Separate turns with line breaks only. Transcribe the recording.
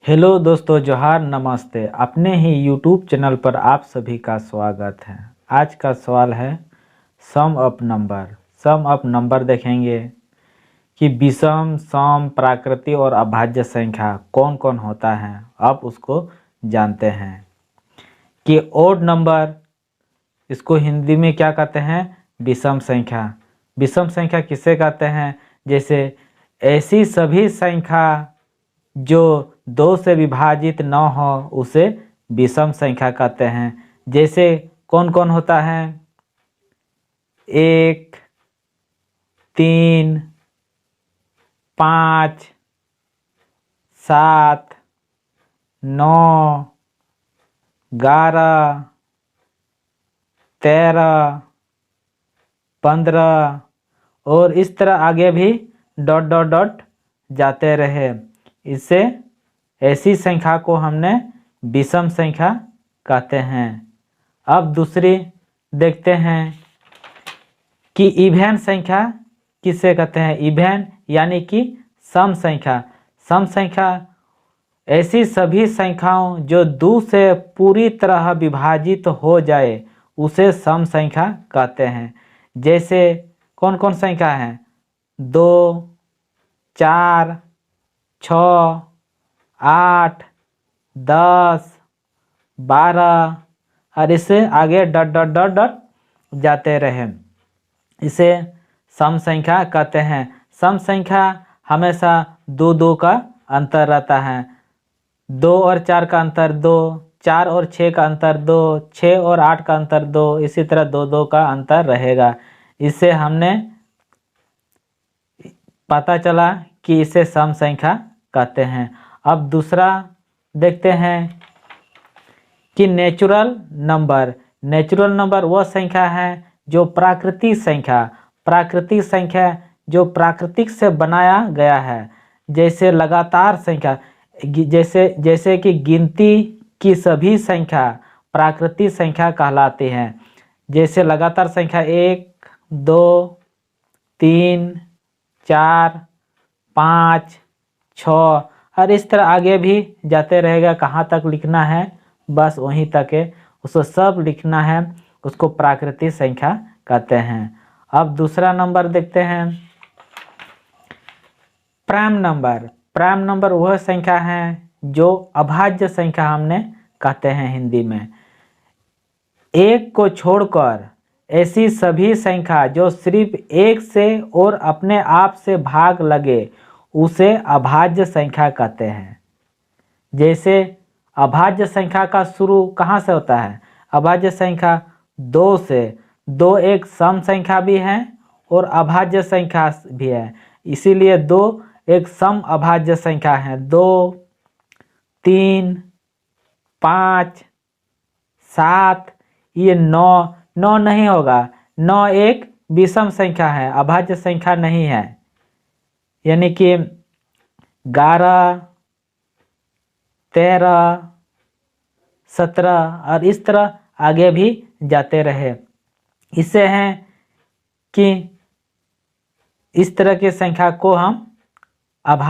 Hello दोस्तों, जोहार, नमस्ते। अपने ही यूट्यूब चैनल पर आप सभी का स्वागत है। आज का सवाल है sum up number. Sum up number देखेंगे कि विषम, सम, प्राकृतिक और अभाज्य संख्या कौन कौन होता है। अब उसको जानते हैं कि ओड नंबर, इसको हिंदी में क्या कहते हैं? विषम संख्या। विषम संख्या किसे कहते हैं? जैसे ऐसी सभी संख्या जो 2 से विभाजित न हो उसे विषम संख्या कहते हैं। जैसे कौन कौन होता है? 1, 3, 5, 7, 9, 11, 13, 15 और इस तरह आगे भी डॉट डॉट डॉट जाते रहे। इससे ऐसी संख्या को हमने विषम संख्या कहते हैं। अब दूसरी देखते हैं कि इवन संख्या किसे कहते हैं? इवन यानी कि सम संख्या। सम संख्या ऐसी सभी संख्याओं जो 2 से पूरी तरह विभाजित हो जाए उसे सम संख्या कहते हैं। जैसे कौन कौन संख्या है? 2, 4, 6, 8, 10, 12 और इससे आगे डॉट डॉट डॉट डॉट जाते रहे। इसे सम संख्या कहते हैं। सम संख्या हमेशा 2 का अंतर रहता है। 2 और 4 का अंतर 2, 4 और 6 का अंतर 2, 6 और 8 का अंतर 2, इसी तरह 2 का अंतर रहेगा। इससे हमने पता चला कि इसे सम संख्या कहते हैं। अब दूसरा देखते हैं कि नेचुरल नंबर। नेचुरल नंबर वह संख्या है जो प्राकृतिक संख्या, प्राकृतिक संख्या जो प्राकृतिक से बनाया गया है। जैसे लगातार संख्या, जैसे कि गिनती की सभी संख्या प्राकृतिक संख्या कहलाती हैं। जैसे लगातार संख्या 1, 2, 3, 4, 5, 6 और इस तरह आगे भी जाते रहेगा। कहाँ तक लिखना है बस वहीं तक है, उसको सब लिखना है। उसको प्राकृतिक संख्या कहते हैं। अब दूसरा नंबर देखते हैं प्राइम नंबर। प्राइम नंबर वह संख्या है जो अभाज्य संख्या हमने कहते हैं हिंदी में। 1 को छोड़कर ऐसी सभी संख्या जो सिर्फ 1 से और अपने आप से भाग लगे उसे अभाज्य संख्या कहते हैं। जैसे अभाज्य संख्या का शुरू कहाँ से होता है? अभाज्य संख्या 2 से। 2 एक सम संख्या भी है और अभाज्य संख्या भी है, इसीलिए 2 एक सम अभाज्य संख्या है। 2, 3, 5, 7, ये 9 नहीं होगा। 9 एक विषम संख्या है, अभाज्य संख्या नहीं है। यानी कि 11, 13, 17 और इस तरह आगे भी जाते रहे। इससे हैं कि इस तरह की संख्या को हम अभाज्य